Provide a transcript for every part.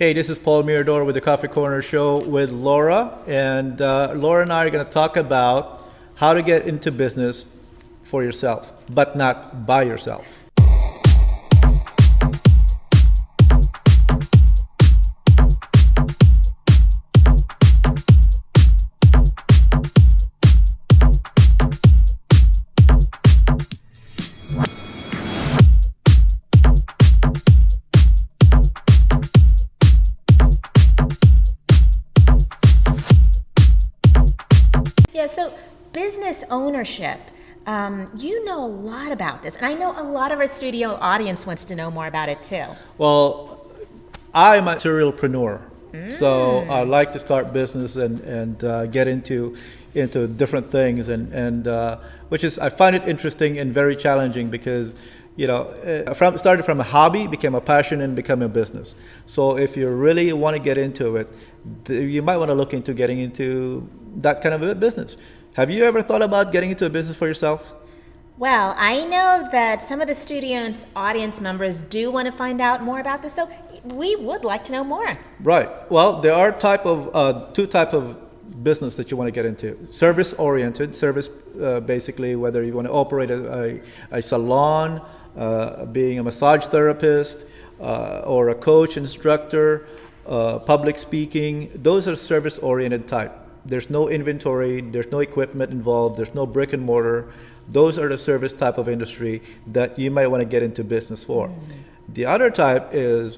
Hey, this is Paul Mirador with the Coffee Corner Show with Laura. And Laura and I are going to talk about how to get into business for yourself, but not by yourself. Yeah, so business ownership, you know a lot about this, and I know a lot of our studio audience wants to know more about it too. Well, I'm a serialpreneur, so I like to start business and get into different things, and which is I find it interesting and very challenging because started from a hobby, became a passion, and became a business. So if you really want to get into it, you might want to look into getting into that kind of a business. Have you ever thought about getting into a business for yourself? Well, I know that some of the studio's audience members do want to find out more about this, so we would like to know more. Right. Well, there are two type of business that you want to get into. Service-oriented, basically whether you want to operate a salon, being a massage therapist, or a coach, instructor, public speaking. Those are service-oriented type. There's no inventory, there's no equipment involved, there's no brick and mortar. Those are the service type of industry that you might want to get into business for. The other type is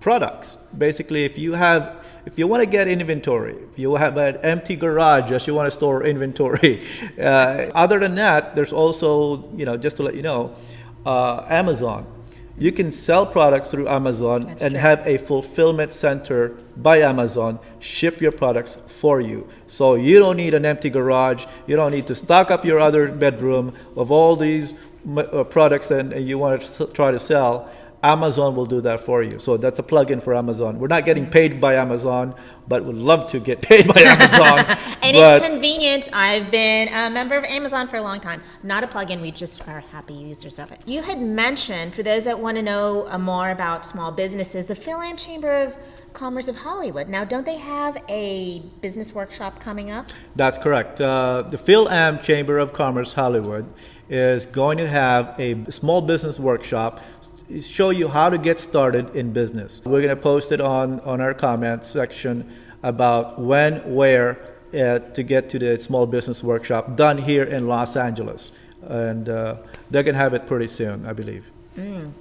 products. Basically, if you want to get inventory, if you have an empty garage that you want to store inventory. Other than that, there's also, just to let you know, Amazon. You can sell products through Amazon. That's and true. Have a fulfillment center by Amazon ship your products for you. So you don't need an empty garage. You don't need to stock up your other bedroom of all these products that you want to try to sell. Amazon will do that for you. So that's a plug-in for Amazon. We're not getting paid by Amazon, but would love to get paid by Amazon. And it's convenient. I've been a member of Amazon for a long time. Not a plug-in, we just are happy users of it. You had mentioned, for those that want to know more about small businesses, the Phil-Am Chamber of Commerce of Hollywood. Now, don't they have a business workshop coming up? That's correct. The Phil-Am Chamber of Commerce Hollywood is going to have a small business workshop show you how to get started in business. We're going to post it on our comments section about when, where to get to the small business workshop done here in Los Angeles. And they're going to have it pretty soon, I believe.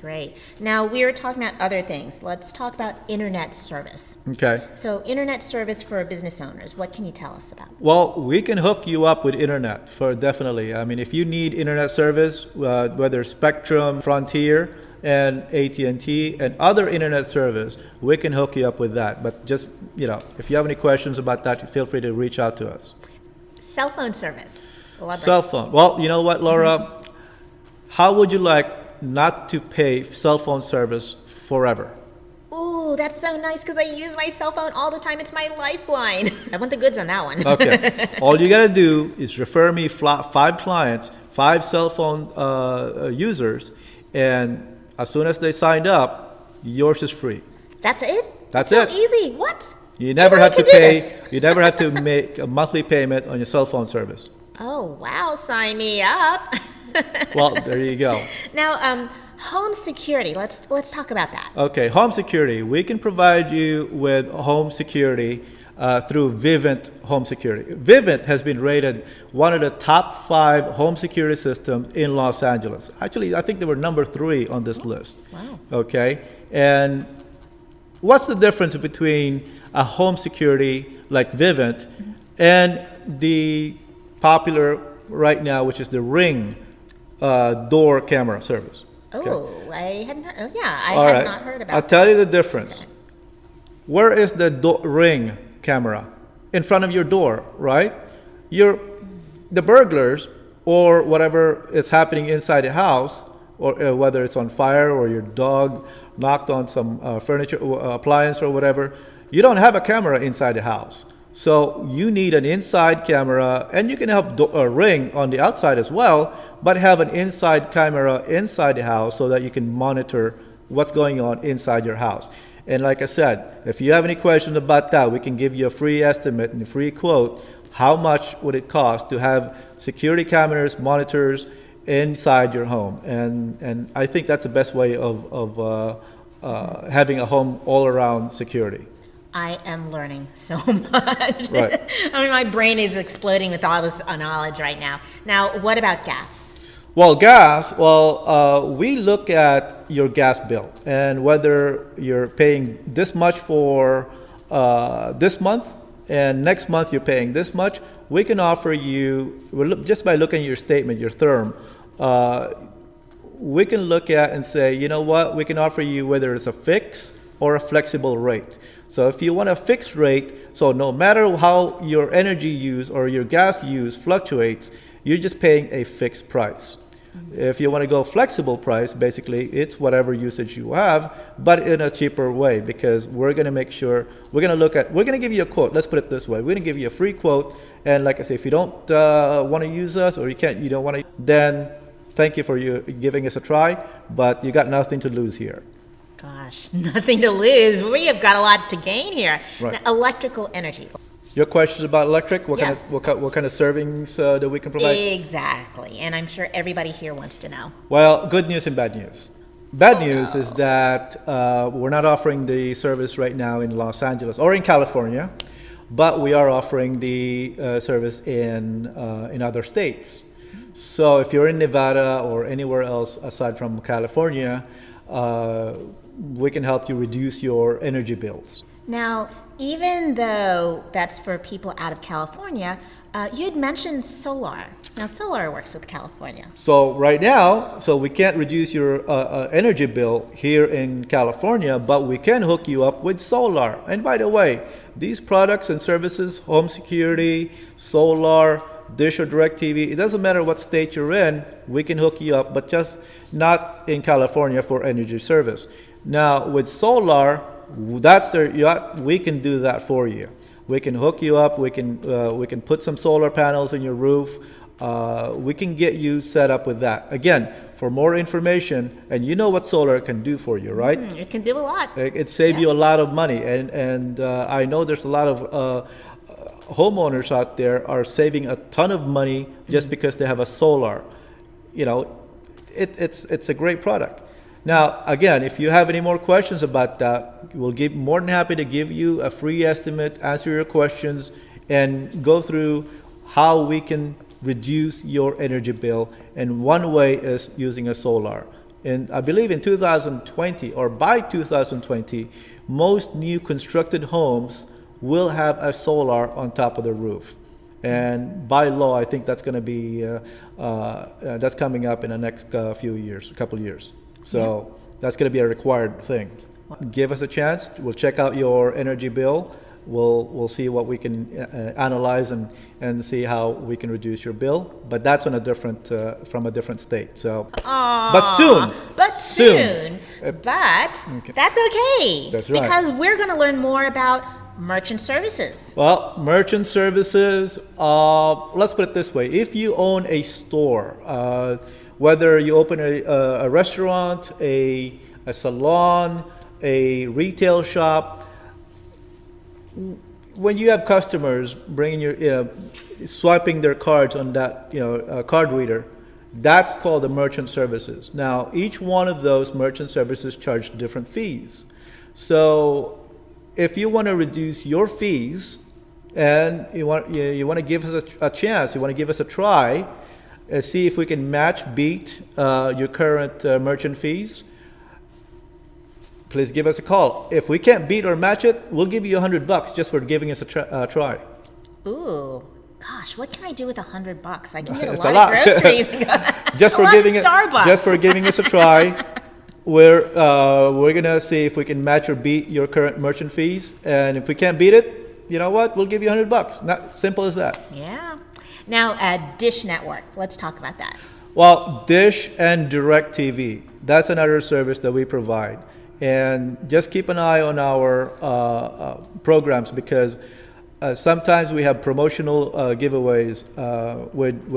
Great. Now, we were talking about other things. Let's talk about internet service. Okay. So, internet service for business owners, what can you tell us about? Well, we can hook you up with internet for definitely. I mean, if you need internet service, whether Spectrum, Frontier, and AT&T and other internet service, we can hook you up with that. But just, if you have any questions about that, feel free to reach out to us. Cell phone service. Elaborate. Cell phone. Well, you know what, Laura? How would you like not to pay cell phone service forever? Ooh, that's so nice because I use my cell phone all the time. It's my lifeline. I want the goods on that one. Okay. All you got to do is refer me 5 clients, 5 cell phone users, and as soon as they signed up, yours is free. That's it? That's so it. easy. What? You never have to pay. You never have to make a monthly payment on your cell phone service. Oh, wow. Sign me up. Well, there you go. Now, home security. Let's talk about that. Okay, home security. We can provide you with home security through Vivint Home Security. Vivint has been rated one of the top 5 home security systems in Los Angeles. Actually, I think they were number 3 on this list. Wow. Okay, and what's the difference between a home security like Vivint and the popular right now, which is the Ring door camera service? Okay. Oh, I hadn't heard. Oh, yeah, I All had right. not heard about I'll tell you the difference. Okay. Where is the Ring camera? In front of your door, right? The burglars or whatever is happening inside the house, or whether it's on fire or your dog knocked on some furniture, appliance or whatever, you don't have a camera inside the house. So you need an inside camera, and you can have a Ring on the outside as well, but have an inside camera inside the house so that you can monitor what's going on inside your house. And like I said, if you have any questions about that, we can give you a free estimate and a free quote. How much would it cost to have security cameras, monitors inside your home? And I think that's the best way of having a home all around security. I am learning so much. Right. I mean, my brain is exploding with all this knowledge right now. Now, what about gas? Well, gas, we look at your gas bill and whether you're paying this much for this month and next month you're paying this much. We can offer you, just by looking at your statement, your therm, we can look at and say, you know what, we can offer you whether it's a fixed or a flexible rate. So if you want a fixed rate, so no matter how your energy use or your gas use fluctuates, you're just paying a fixed price. If you want to go flexible price, basically it's whatever usage you have, but in a cheaper way, because we're going to make sure, we're going to give you a quote. Let's put it this way. We're going to give you a free quote. And like I say, if you don't want to use us or you don't want to, then thank you for you giving us a try, but you got nothing to lose here. Gosh, nothing to lose. We have got a lot to gain here. Right. Now, electrical energy. Your questions about electric? What Yes. what kind of servings that we can provide? Exactly. And I'm sure everybody here wants to know. Well, good news and bad news. Bad news is that we're not offering the service right now in Los Angeles or in California, but we are offering the service in other states. So if you're in Nevada or anywhere else aside from California, we can help you reduce your energy bills. Now, even though that's for people out of California, you had mentioned solar. Now, solar works with California. So right now, we can't reduce your energy bill here in California, but we can hook you up with solar. And by the way, these products and services, home security, solar, Dish or DirecTV, it doesn't matter what state you're in, we can hook you up, but just not in California for energy service. Now, with solar, we can do that for you. We can hook you up. We can put some solar panels in your roof. We can get you set up with that. Again, for more information, and you know what solar can do for you, right? It can do a lot. It saves you a lot of money, and I know there's a lot of homeowners out there are saving a ton of money just because they have a solar. You know, it's a great product. Now, again, if you have any more questions about that, we'll be more than happy to give you a free estimate, answer your questions, and go through how we can reduce your energy bill. And one way is using a solar. And I believe in 2020 or by 2020, most new constructed homes will have a solar on top of the roof. And by law, I think that's going to be, that's coming up in the next couple years. So that's going to be a required thing. Give us a chance. We'll check out your energy bill. We'll see what we can analyze and see how we can reduce your bill. But that's on a different from a different state. So, but soon. But Okay. that's okay. That's right. Because we're going to learn more about merchant services. Well, merchant services. Let's put it this way: if you own a store, whether you open a restaurant, a salon, a retail shop, when you have customers bringing swiping their cards on that card reader, that's called the merchant services. Now, each one of those merchant services charge different fees. So, if you want to reduce your fees and you want to give us a chance, you want to give us a try, see if we can beat your current merchant fees, please give us a call. If we can't beat or match it, we'll give you $100 just for giving us a try. Ooh, gosh, what can I do with $100? I can get It's a lot of groceries. just for Starbucks. Just for giving us a try. We're gonna see if we can match or beat your current merchant fees, and if we can't beat it, you know what? We'll give you $100. Not simple as that. Yeah. Now, Dish Network. Let's talk about that. Well, Dish and DirecTV. That's another service that we provide, and just keep an eye on our programs because sometimes we have promotional giveaways with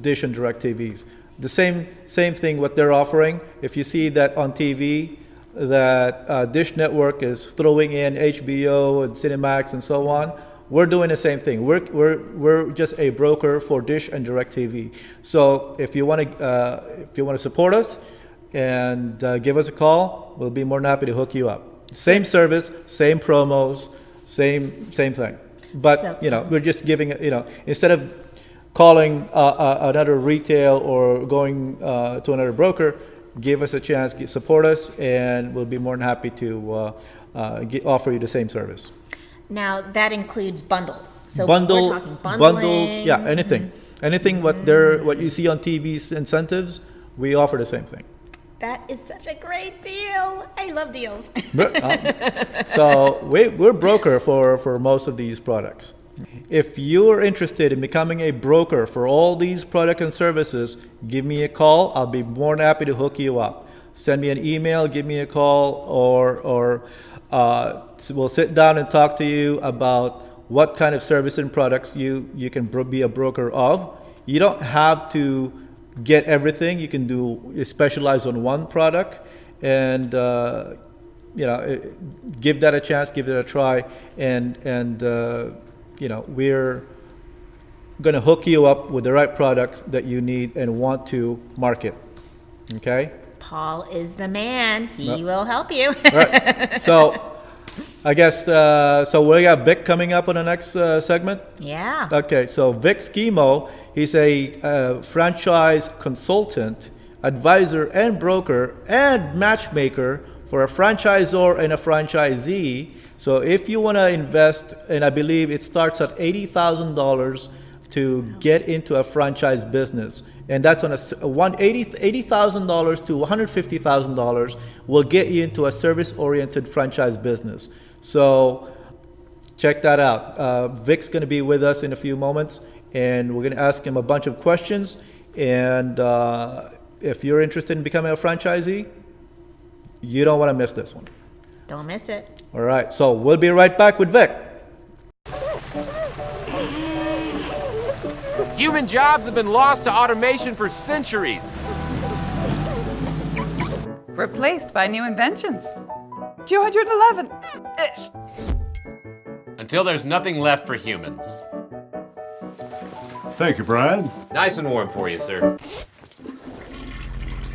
Dish and DirecTVs. The same thing what they're offering. If you see that on TV, that Dish Network is throwing in HBO and Cinemax and so on. We're doing the same thing. We're just a broker for Dish and DirecTV. So if you want to support us and give us a call, we'll be more than happy to hook you up. Same service, same promos, same thing. But So- we're just giving instead of calling another retail or going to another broker, give us a chance, support us, and we'll be more than happy to offer you the same service. Now, that includes bundled. So Bundle, we're talking bundling. bundles, yeah, anything. Anything what you see on TV's incentives, we offer the same thing. That is such a great deal. I love deals. So we're broker for most of these products. If you're interested in becoming a broker for all these products and services, give me a call. I'll be more than happy to hook you up. Send me an email, give me a call, or we'll sit down and talk to you about what kind of service and products you can be a broker of. You don't have to get everything. You can specialize on one product, and give that a chance, give it a try, and we're going to hook you up with the right product that you need and want to market. Okay. Paul is the man. He will help you. All right. So I guess so. We got Vic coming up on the next segment. Yeah. Okay, so Vic Scimo, he's a franchise consultant, advisor, and broker and matchmaker for a franchisor and a franchisee. So if you want to invest, and I believe it starts at $80,000 to get into a franchise business, and that's on $80,000 to $150,000 will get you into a service-oriented franchise business. So check that out. Vic's going to be with us in a few moments, and we're going to ask him a bunch of questions. And if you're interested in becoming a franchisee, you don't want to miss this one. Don't miss it. All right, so we'll be right back with Vic. Human jobs have been lost to automation for centuries. Replaced by new inventions. 211-ish. Until there's nothing left for humans. Thank you, Brian. Nice and warm for you, sir.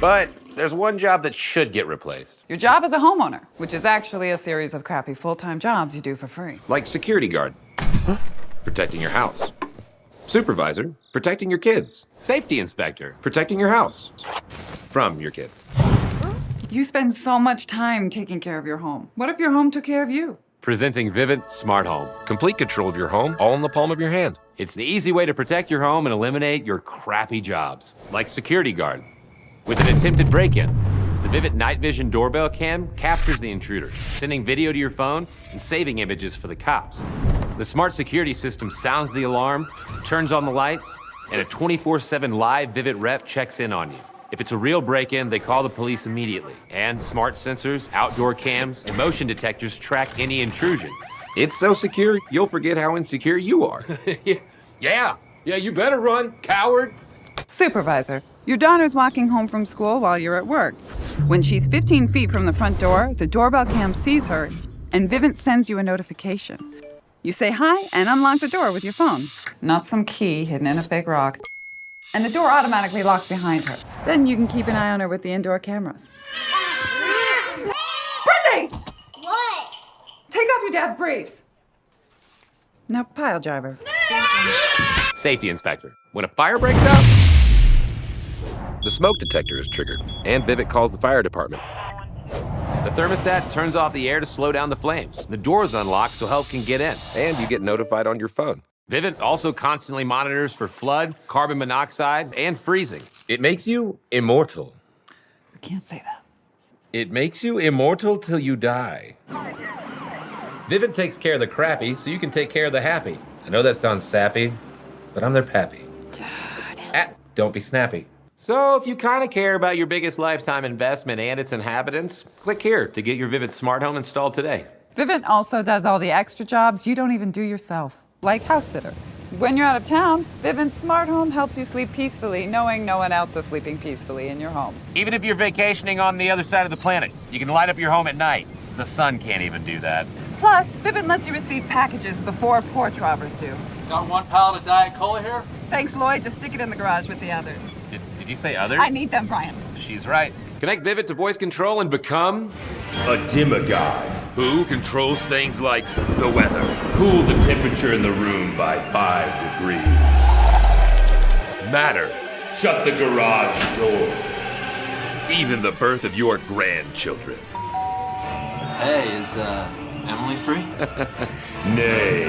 But there's one job that should get replaced. Your job as a homeowner, which is actually a series of crappy full-time jobs you do for free. Like security guard. Protecting your house. Supervisor, protecting your kids. Safety inspector, protecting your house. From your kids. You spend so much time taking care of your home. What if your home took care of you? Presenting Vivint Smart Home. Complete control of your home, all in the palm of your hand. It's an easy way to protect your home and eliminate your crappy jobs. Like security guard. With an attempted break-in, the Vivint Night Vision doorbell cam captures the intruder, sending video to your phone and saving images for the cops. The smart security system sounds the alarm, turns on the lights, and a 24/7 live Vivint rep checks in on you. If it's a real break-in, they call the police immediately. And smart sensors, outdoor cams, and motion detectors track any intrusion. It's so secure, you'll forget how insecure you are. Yeah, you better run, coward. Supervisor, your daughter's walking home from school while you're at work. When she's 15 feet from the front door, the doorbell cam sees her, and Vivint sends you a notification. You say hi and unlock the door with your phone. Not some key hidden in a fake rock. And the door automatically locks behind her. Then you can keep an eye on her with the indoor cameras. Brittany! What? Take off your dad's briefs. Now, pile driver. Safety inspector. When a fire breaks out, the smoke detector is triggered, and Vivint calls the fire department. The thermostat turns off the air to slow down the flames. The door's unlocked so help can get in. And you get notified on your phone. Vivint also constantly monitors for flood, carbon monoxide, and freezing. It makes you immortal. I can't say that. It makes you immortal till you die. Vivint takes care of the crappy so you can take care of the happy. I know that sounds sappy, but I'm their pappy. Don't be snappy. So if you kind of care about your biggest lifetime investment and its inhabitants, click here to get your Vivint Smart Home installed today. Vivint also does all the extra jobs you don't even do yourself, like house sitter. When you're out of town, Vivint's smart home helps you sleep peacefully, knowing no one else is sleeping peacefully in your home. Even if you're vacationing on the other side of the planet, you can light up your home at night. The sun can't even do that. Plus, Vivint lets you receive packages before porch robbers do. Got 1 pallet of Diet Cola here? Thanks, Lloyd. Just stick it in the garage with the others. Did you say others? I need them, Brian. She's right. Connect Vivint to voice control and become A demigod who controls things like the weather. Cool the temperature in the room by 5 degrees. Matter. Shut the garage door. Even the birth of your grandchildren. Hey, is Emily free? Nay.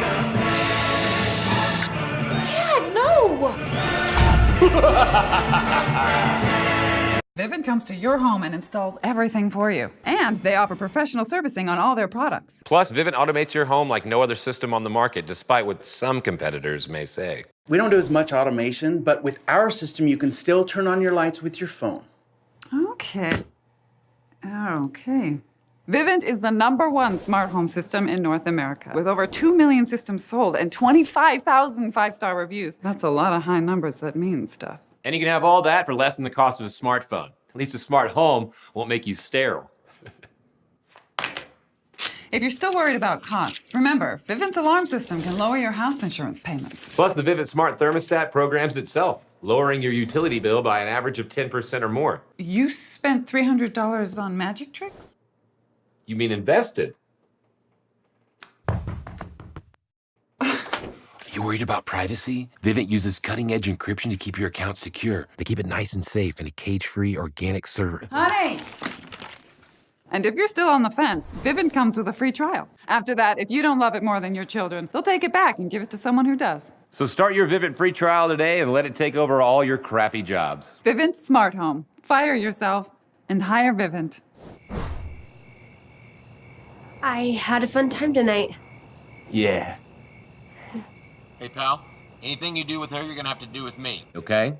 Dad, no! Vivint comes to your home and installs everything for you. And they offer professional servicing on all their products. Plus, Vivint automates your home like no other system on the market, despite what some competitors may say. We don't do as much automation, but with our system, you can still turn on your lights with your phone. Okay. Vivint is the #1 smart home system in North America, with over 2 million systems sold and 25,000 five-star reviews. That's a lot of high numbers that means stuff. And you can have all that for less than the cost of a smartphone. At least a smart home won't make you sterile. If you're still worried about costs, remember, Vivint's alarm system can lower your house insurance payments. Plus, the Vivint Smart Thermostat programs itself, lowering your utility bill by an average of 10% or more. You spent $300 on magic tricks? You mean invested? You worried about privacy? Vivint uses cutting-edge encryption to keep your account secure. They keep it nice and safe in a cage-free organic server. Honey! And if you're still on the fence, Vivint comes with a free trial. After that, if you don't love it more than your children, they'll take it back and give it to someone who does. So start your Vivint free trial today and let it take over all your crappy jobs. Vivint Smart Home. Fire yourself and hire Vivint. I had a fun time tonight. Yeah. Hey, pal, anything you do with her, you're gonna have to do with me. Okay?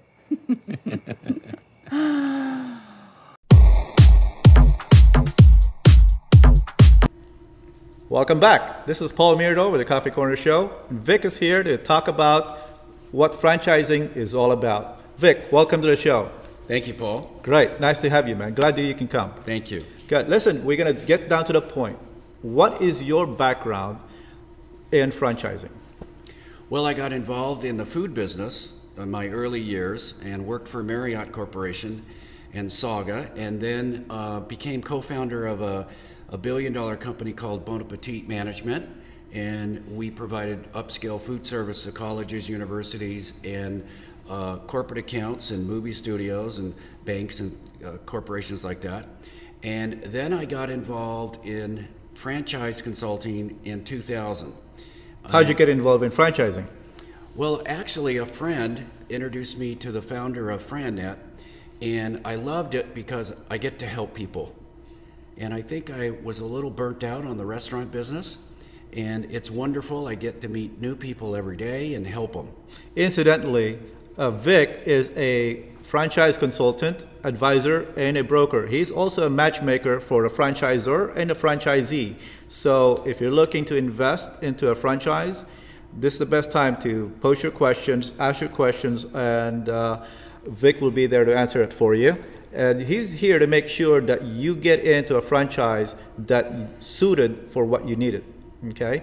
Welcome back. This is Paul Muir with the Coffee Corner Show. Vic is here to talk about what franchising is all about. Vic, welcome to the show. Thank you, Paul. Great. Nice to have you, man. Glad that you can come. Thank you. Good. Listen, we're going to get down to the point. What is your background in franchising? Well, I got involved in the food business in my early years and worked for Marriott Corporation and Saga, and then became co-founder of a billion-dollar company called Bon Appetit Management, and we provided upscale food service to colleges, universities, and corporate accounts and movie studios and banks and corporations like that. And then I got involved in franchise consulting in 2000. How'd you get involved in franchising? Well, actually, a friend introduced me to the founder of FRANNET, and I loved it because I get to help people. And I think I was a little burnt out on the restaurant business, and it's wonderful. I get to meet new people every day and help them. Incidentally, Vic is a franchise consultant, advisor, and a broker. He's also a matchmaker for a franchisor and a franchisee. So if you're looking to invest into a franchise, this is the best time to post your questions, ask your questions, and Vic will be there to answer it for you. And he's here to make sure that you get into a franchise that's suited for what you needed. Okay?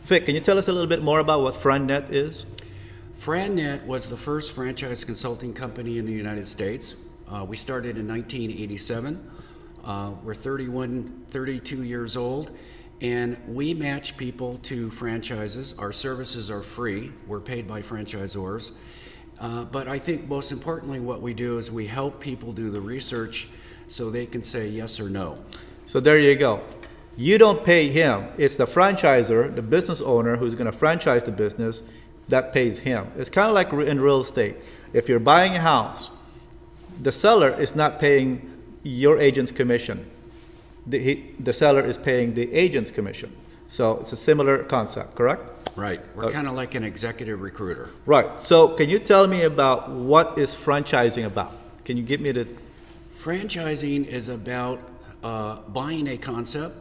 Vic, can you tell us a little bit more about what FRANNET is? FRANNET was the first franchise consulting company in the United States. We started in 1987. We're 32 years old, and we match people to franchises. Our services are free. We're paid by franchisors. But I think most importantly what we do is we help people do the research so they can say yes or no. So there you go. You don't pay him. It's the franchisor, the business owner who's going to franchise the business that pays him. It's kind of like in real estate. If you're buying a house, the seller is not paying your agent's commission. The seller is paying the agent's commission. So it's a similar concept, correct? Right. We're kind of like an executive recruiter. Right. So can you tell me about what is franchising about? Can you give me the... Franchising is about buying a concept.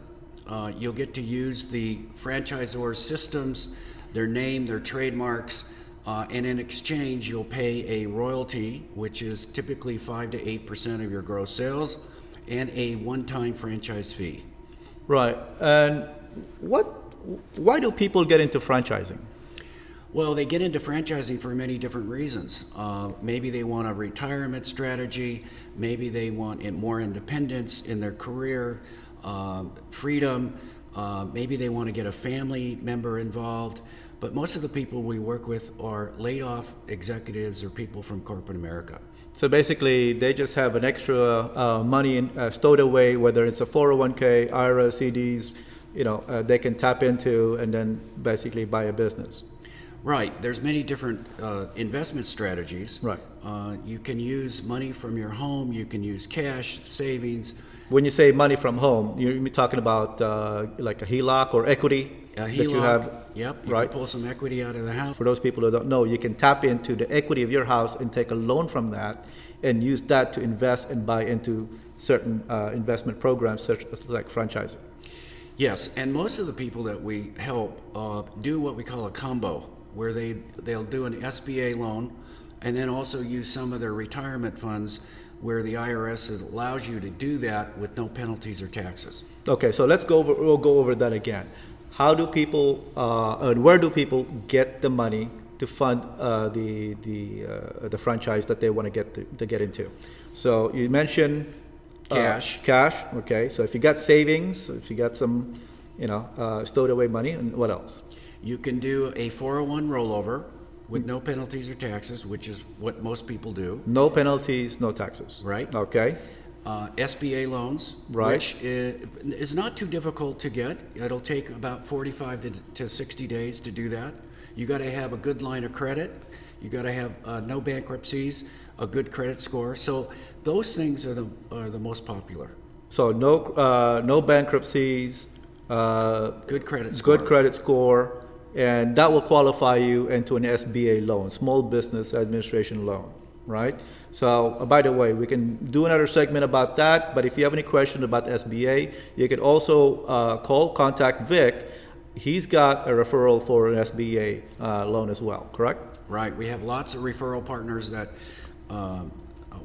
You'll get to use the franchisor's systems, their name, their trademarks, And in exchange, you'll pay a royalty, which is typically 5 to 8% of your gross sales, and a one-time franchise fee. Right. And why do people get into franchising? Well, they get into franchising for many different reasons. Maybe they want a retirement strategy. Maybe they want more independence in their career, freedom. Maybe they want to get a family member involved. But most of the people we work with are laid off executives or people from corporate America. So basically, they just have an extra money stowed away, whether it's a 401k, IRA, CDs, they can tap into and then basically buy a business. Right. There's many different investment strategies. Right. You can use money from your home. You can use cash, savings. When you say money from home, you're talking about like a HELOC or equity A HELOC, that you have. Yep. You right. can pull some equity out of the house. For those people who don't know, you can tap into the equity of your house and take a loan from that and use that to invest and buy into certain investment programs such as like franchising. Yes, and most of the people that we help do what we call a combo, where they'll do an SBA loan and then also use some of their retirement funds where the IRS allows you to do that with no penalties or taxes. Okay, so we'll go over that again. How do people, and where do people get the money to fund the franchise that they want to get into? So you mentioned Cash. Cash, okay. So if you got savings, if you got some, stowed away money, and what else? You can do a 401 rollover with no penalties or taxes, which is what most people do. No penalties, no taxes. Right. Okay. SBA loans, Right. which is not too difficult to get. It'll take about 45 to 60 days to do that. You got to have a good line of credit. You got to have no bankruptcies, a good credit score. So those things are the most popular. So no bankruptcies. Good credit score. Good credit score, and that will qualify you into an SBA loan, Small Business Administration loan, right? So, by the way, we can do another segment about that, but if you have any questions about SBA, you can also contact Vic. He's got a referral for an SBA loan as well, correct? Right. We have lots of referral partners that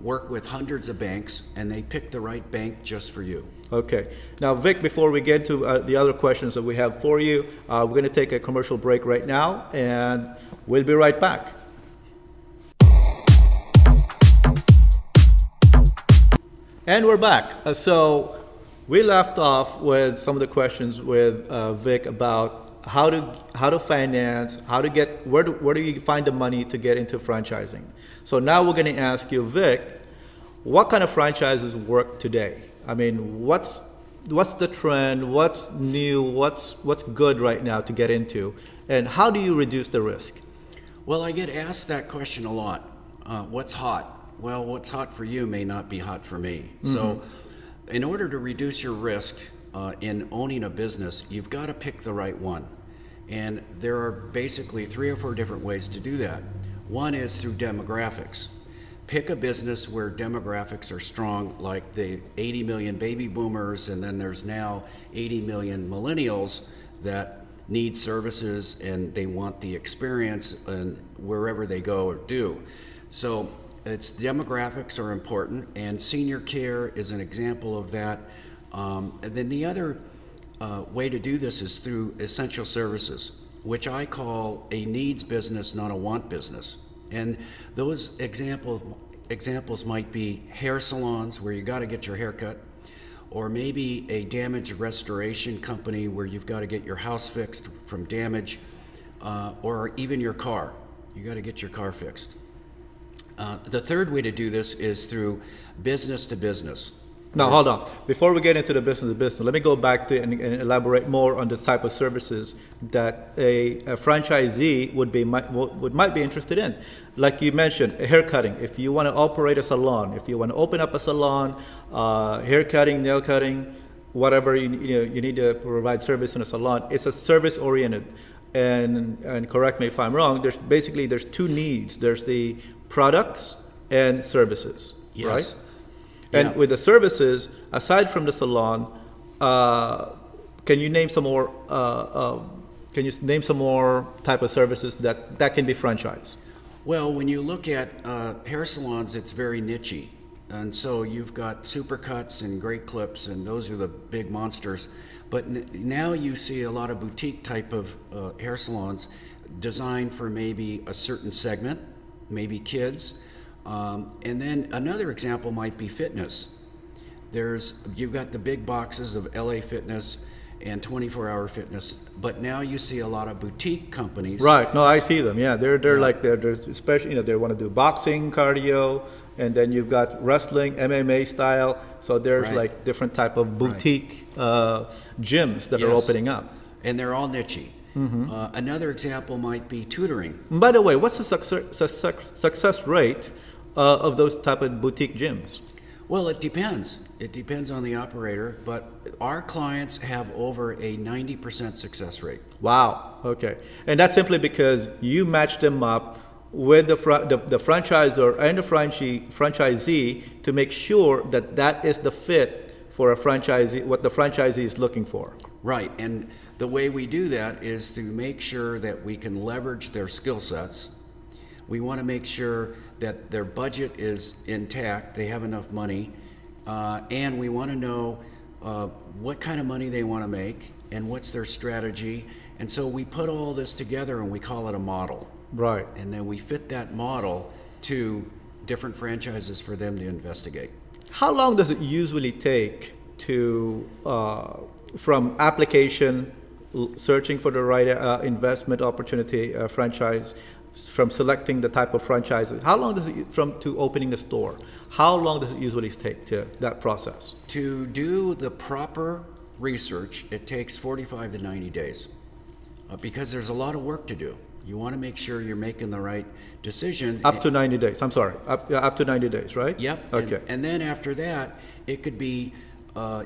work with hundreds of banks, and they pick the right bank just for you. Okay. Now, Vic, before we get to the other questions that we have for you, we're going to take a commercial break right now, and we'll be right back. And we're back. So we left off with some of the questions with Vic about how to finance, how to get, where do you find the money to get into franchising. So now we're going to ask you, Vic, what kind of franchises work today? I mean, what's the trend? What's new? What's good right now to get into? And how do you reduce the risk? Well, I get asked that question a lot. What's hot? Well, what's hot for you may not be hot for me. Mm-hmm. So in order to reduce your risk in owning a business, you've got to pick the right one. And there are basically 3 or 4 different ways to do that. One is through demographics. Pick a business where demographics are strong, like the 80 million baby boomers, and then there's now 80 million millennials that need services and they want the experience and wherever they go or do. So it's demographics are important, and senior care is an example of that. And then the other way to do this is through essential services, which I call a needs business, not a want business. And those examples might be hair salons where you got to get your hair cut, or maybe a damage restoration company where you've got to get your house fixed from damage, or even your car. You got to get your car fixed. The third way to do this is through business to business. Now, hold on. Before we get into the business to business, let me go back to and elaborate more on the type of services that a franchisee might be interested in. Like you mentioned, hair cutting. If you want to operate a salon, if you want to open up a salon, hair cutting, nail cutting, whatever you need to provide service in a salon, it's a service oriented. And correct me if I'm wrong. There's 2 needs. There's the products and services. Yes. Right? And with the services, aside from the salon, can you name some more Can you name some more type of services that can be franchised? Well, when you look at hair salons, it's very niche-y. And so you've got Supercuts and Great Clips, and those are the big monsters. But now you see a lot of boutique type of hair salons designed for maybe a certain segment, maybe kids. And then another example might be fitness. You've got the big boxes of LA Fitness and 24-hour fitness, but now you see a lot of boutique companies. Right. No, I see them. Yeah, they're like there's especially they want to do boxing, cardio, and then you've got wrestling, MMA style. So there's Right. like different type of boutique gyms that are Yes. opening up. And they're all niche-y. Another example might be tutoring. And by the way, what's the success rate of those type of boutique gyms? Well, it depends. It depends on the operator, but our clients have over a 90% success rate. Wow. Okay. And that's simply because you match them up with the franchisor and the franchisee to make sure that that is the fit for a franchisee, what the franchisee is looking for. Right, and the way we do that is to make sure that we can leverage their skill sets. We want to make sure that their budget is intact, they have enough money, and we want to know what kind of money they want to make and what's their strategy. And so we put all this together and we call it a model. Right. And then we fit that model to different franchises for them to investigate. How long does it usually take to, from application, searching for the right investment opportunity, franchise, from selecting the type of franchises? How long does it to opening the store? How long does it usually take to that process? To do the proper research, it takes 45 to 90 days because there's a lot of work to do. You want to make sure you're making the right decision. Up to 90 days. I'm sorry. Up to 90 days, right? Yep. Okay. And then after that, it could be,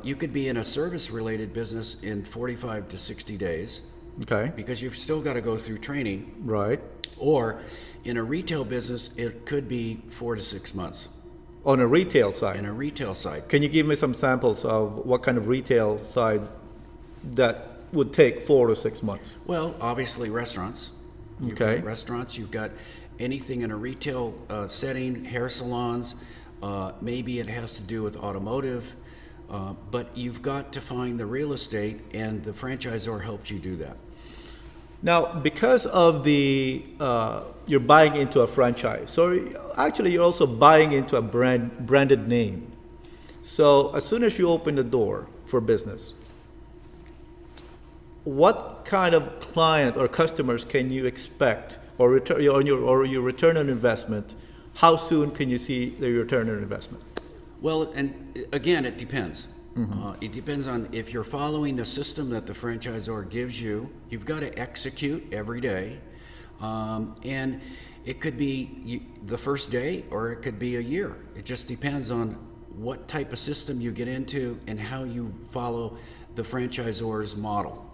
you could be in a service-related business in 45 to 60 days. Okay. Because you've still got to go through training. Right. Or in a retail business, it could be 4 to 6 months. On a retail side. In a retail side. Can you give me some samples of what kind of retail side that would take 4 to 6 months? Well, obviously restaurants. You've Okay. got restaurants, you've got anything in a retail setting, hair salons, maybe it has to do with automotive, but you've got to find the real estate, and the franchisor helps you do that. Now, because of you're buying into a franchise, so actually you're also buying into a branded name. So as soon as you open the door for business, what kind of client or customers can you expect, or your return on investment? How soon can you see the return on investment? Well, and again, it depends. It depends on if you're following the system that the franchisor gives you. You've got to execute every day, and it could be the first day or it could be a year. It just depends on what type of system you get into and how you follow the franchisor's model.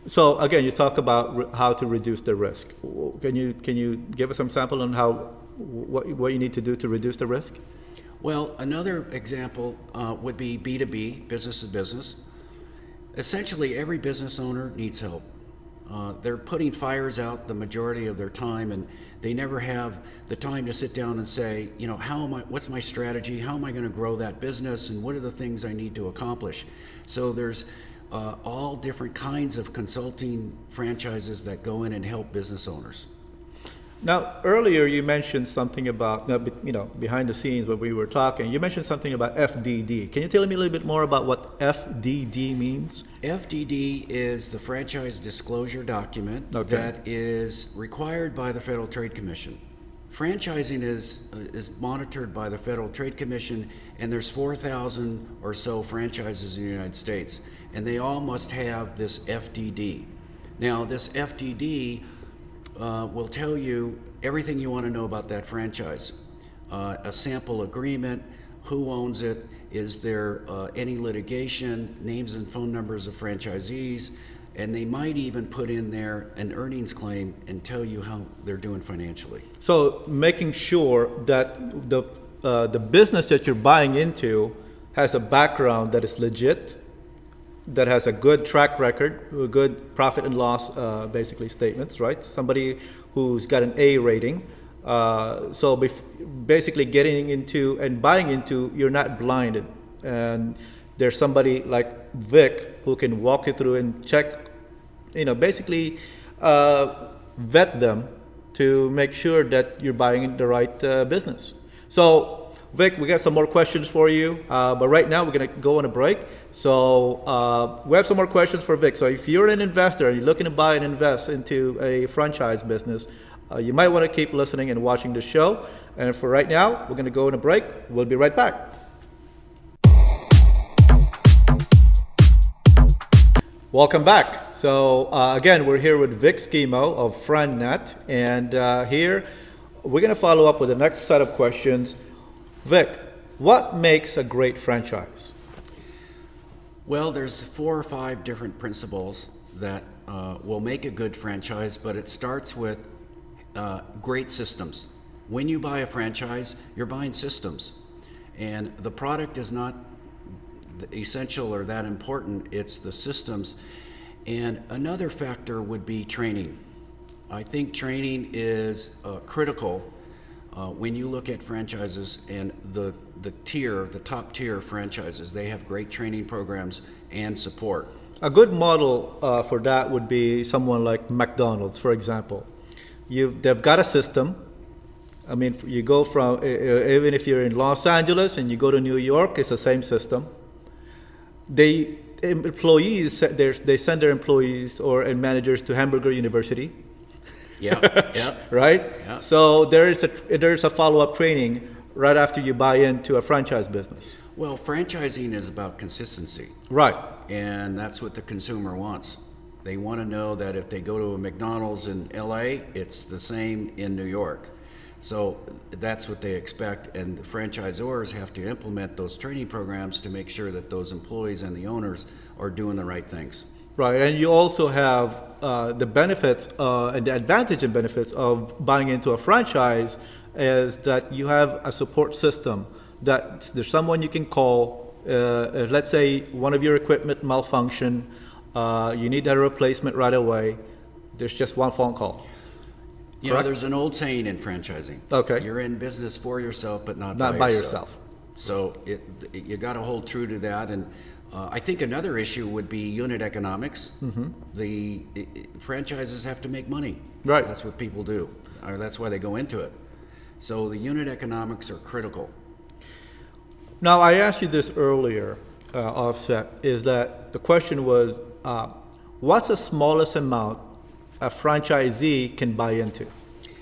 So again, you talk about how to reduce the risk. Can you give us some sample on what you need to do to reduce the risk? Well, another example would be B2B, business to business. Essentially, every business owner needs help. They're putting fires out the majority of their time, and they never have the time to sit down and say, what's my strategy? How am I going to grow that business? And what are the things I need to accomplish? So there's all different kinds of consulting franchises that go in and help business owners. Now, earlier you mentioned something about, behind the scenes when we were talking, you mentioned something about FDD. Can you tell me a little bit more about what FDD means? FDD is the franchise disclosure document that is required by the Federal Trade Commission. Franchising is monitored by the Federal Trade Commission, and there's 4,000 or so franchises in the United States, and they all must have this FDD. Now, this FDD will tell you everything you want to know about that franchise. A sample agreement, who owns it, is there any litigation, names and phone numbers of franchisees, and they might even put in there an earnings claim and tell you how they're doing financially. So making sure that the business that you're buying into has a background that is legit that has a good track record, a good profit and loss, basically statements, right? Somebody who's got an A rating. Basically getting into and buying into, you're not blinded. And there's somebody like Vic who can walk you through and check, basically vet them to make sure that you're buying the right business. So, Vic, we got some more questions for you, but right now we're going to go on a break. So we have some more questions for Vic. So if you're an investor and you're looking to buy and invest into a franchise business, you might want to keep listening and watching the show. And for right now, we're going to go on a break. We'll be right back. Welcome back. So again, we're here with Vic Scimo of FRANNET, and here we're going to follow up with the next set of questions. Vic, what makes a great franchise? Well, there's 4 or 5 different principles that will make a good franchise, but it starts with great systems. When you buy a franchise, you're buying systems, and the product is not essential or that important. It's the systems. And another factor would be training. I think training is critical when you look at franchises, and the top tier franchises, they have great training programs and support. A good model for that would be someone like McDonald's, for example. They've got a system. I mean, you go from, even if you're in Los Angeles and you go to New York, it's the same system. They send their employees and managers to Hamburger University. Yeah. Right? Yeah. So there's a follow-up training right after you buy into a franchise business. Well, franchising is about consistency. Right. And that's what the consumer wants. They want to know that if they go to a McDonald's in LA, it's the same in New York. So that's what they expect, and the franchisors have to implement those training programs to make sure that those employees and the owners are doing the right things. Right, and you also have the benefits and the advantage and benefits of buying into a franchise is that you have a support system, that there's someone you can call. Let's say one of your equipment malfunction, you need a replacement right away. There's just one phone call. You know, there's an old saying in franchising. Okay. You're in business for yourself, but not by yourself. So you got to hold true to that. And I think another issue would be unit economics. Mm-hmm. The franchises have to make money. Right. That's what people do, or that's why they go into it. So the unit economics are critical. Now, I asked you this earlier, Offset, is that the question was, what's the smallest amount a franchisee can buy into,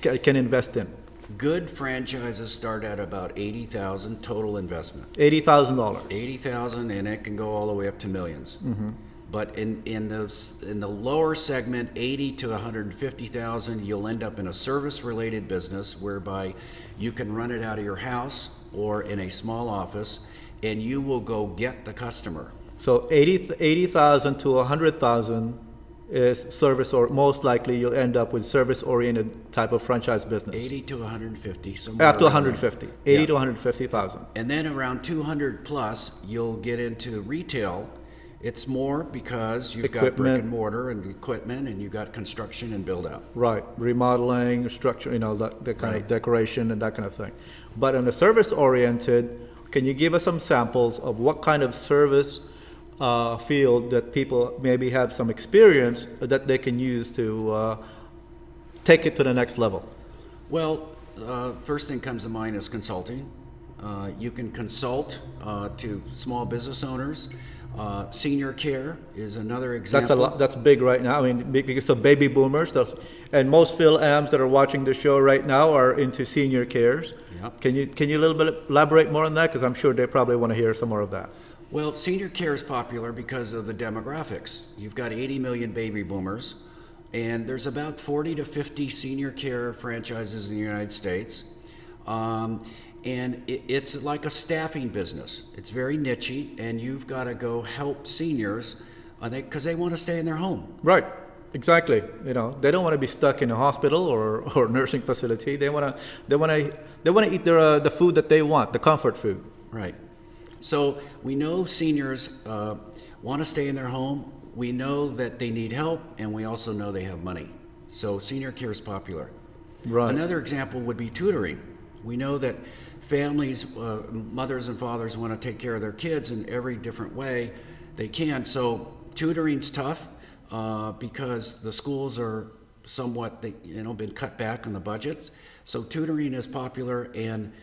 can invest in? Good franchises start at about $80,000 total investment. $80,000. $80,000, and it can go all the way up to millions. Mm-hmm. But in the lower segment, $80,000 to $150,000, you'll end up in a service-related business whereby you can run it out of your house or in a small office, and you will go get the customer. So 80,000 to 100,000 is service, or most likely you'll end up with service-oriented type of franchise business. 80 to 150. Up to 150. 80 to 150,000. And then around 200 plus, you'll get into retail. It's more because you've got brick and mortar and equipment, and you've got construction and build out. Right, remodeling, structure, that kind of decoration and that kind of thing. But on the service-oriented, can you give us some samples of what kind of service field that people maybe have some experience that they can use to take it to the next level? Well, first thing comes to mind is consulting. You can consult to small business owners. Senior care is another example. That's big right now. I mean, because of baby boomers, and most Phil-Ams that are watching the show right now are into senior cares. Yep. Can you a little bit elaborate more on that? Because I'm sure they probably want to hear some more of that. Well, senior care is popular because of the demographics. You've got 80 million baby boomers, and there's about 40 to 50 senior care franchises in the United States. And it's like a staffing business. It's very niche-y, and you've got to go help seniors because they want to stay in their home. Right, exactly. They don't want to be stuck in a hospital or nursing facility. They want to eat the food that they want, the comfort food. Right. So we know seniors want to stay in their home. We know that they need help, and we also know they have money. So senior care is popular. Right. Another example would be tutoring. We know that families, mothers and fathers, want to take care of their kids in every different way they can. So tutoring's tough because the schools are somewhat, been cut back on the budgets. So tutoring is popular, and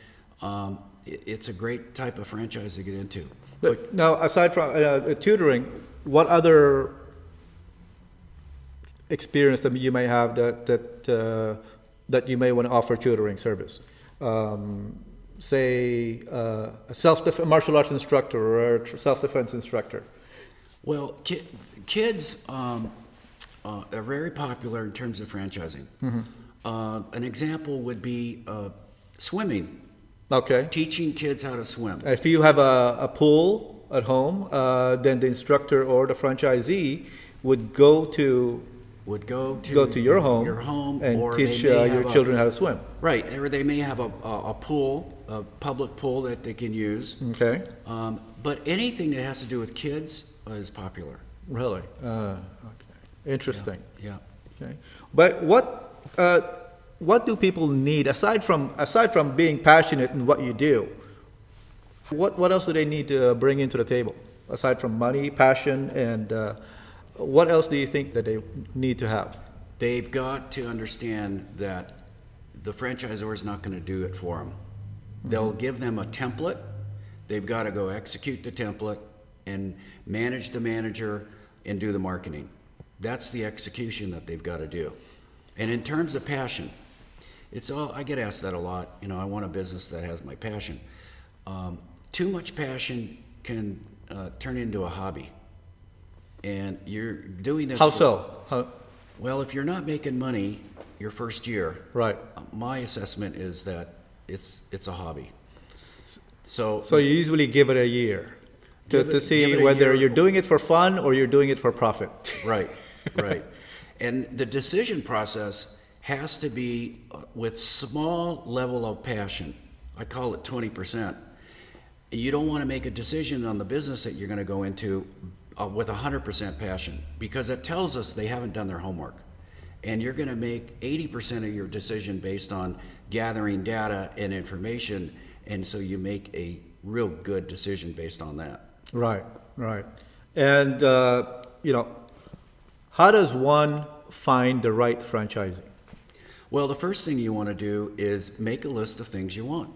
it's a great type of franchise to get into. But now, aside from tutoring, what other experience that you may have that you may want to offer tutoring service? Say a martial arts instructor or a self-defense instructor. Well, kids are very popular in terms of franchising. An example would be swimming. Okay. Teaching kids how to swim. If you have a pool at home, then the instructor or the franchisee would go to your home and or teach they may your have children how to swim. Right, or they may have a pool, a public pool that they can use. Okay. But anything that has to do with kids is popular. Really? Okay. Interesting. Yeah. Okay. But what do people need aside from being passionate in what you do? What else do they need to bring into the table aside from money, passion, and what else do you think that they need to have? They've got to understand that the franchisor is not going to do it for them. They'll give them a template. They've got to go execute the template and manage the manager and do the marketing. That's the execution that they've got to do. And in terms of passion, I get asked that a lot. I want a business that has my passion. Too much passion can turn into a hobby. And you're doing this. How so? Well, if you're not making money your first year, right? My assessment is that it's a hobby. So you usually give it a year to see whether you're doing it for fun or you're doing it for profit. Right, right. And the decision process has to be with small level of passion. I call it 20%. You don't want to make a decision on the business that you're going to go into with 100% passion, because it tells us they haven't done their homework. And you're going to make 80% of your decision based on gathering data and information, and so you make a real good decision based on that. Right, right. And, how does one find the right franchising? Well, the first thing you want to do is make a list of things you want.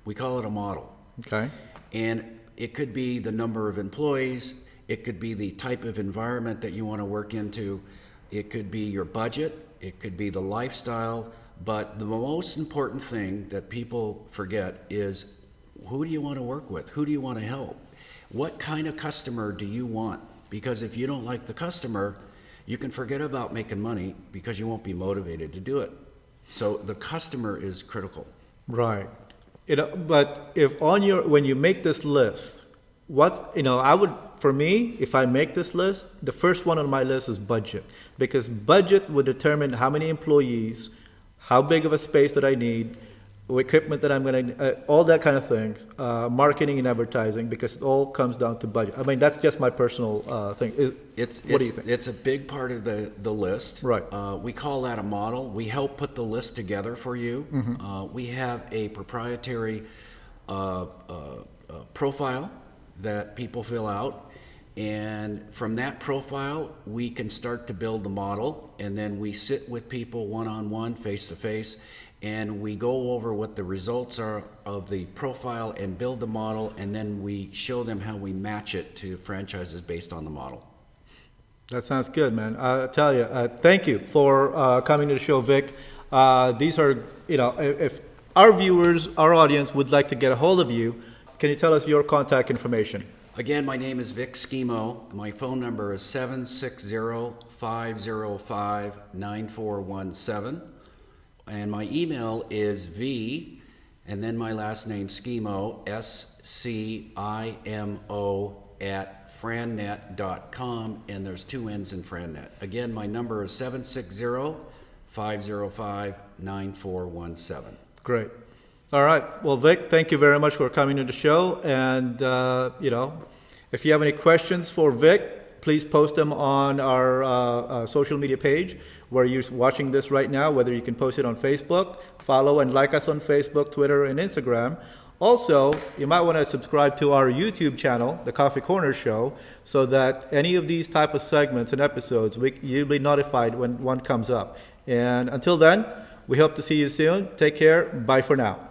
We call it a model. Okay. And it could be the number of employees. It could be the type of environment that you want to work into. It could be your budget. It could be the lifestyle. But the most important thing that people forget is, who do you want to work with? Who do you want to help? What kind of customer do you want? Because if you don't like the customer, you can forget about making money because you won't be motivated to do it. So the customer is critical. Right. But when you make this list, for me, if I make this list, the first one on my list is budget, because budget would determine how many employees, how big of a space that I need, equipment that I'm going to, all that kind of things, marketing and advertising, because it all comes down to budget. I mean, that's just my personal thing. What do you think? It's a big part of the list. Right. We call that a model. We help put the list together for you. Mm-hmm. We have a proprietary profile that people fill out. And from that profile, we can start to build the model. And then we sit with people one-on-one, face-to-face, and we go over what the results are of the profile and build the model, and then we show them how we match it to franchises based on the model. That sounds good, man. I tell you, thank you for coming to the show, Vic. These are, if our viewers, our audience would like to get a hold of you, can you tell us your contact information? Again, my name is Vic Scimo. My phone number is 760-505-9417. And my email is V, and then my last name, Scimo, SCIMO, @FRANNET.com, and there's 2 N's in FRANNET. Again, my number is 760-505-9417. Great. All right. Well, Vic, thank you very much for coming to the show. And, If you have any questions for Vic, please post them on our social media page where you're watching this right now, whether you can post it on Facebook, follow and like us on Facebook, Twitter, and Instagram. Also, you might want to subscribe to our YouTube channel, The Coffee Corner Show, so that any of these type of segments and episodes, you'll be notified when one comes up. And until then, we hope to see you soon. Take care. Bye for now.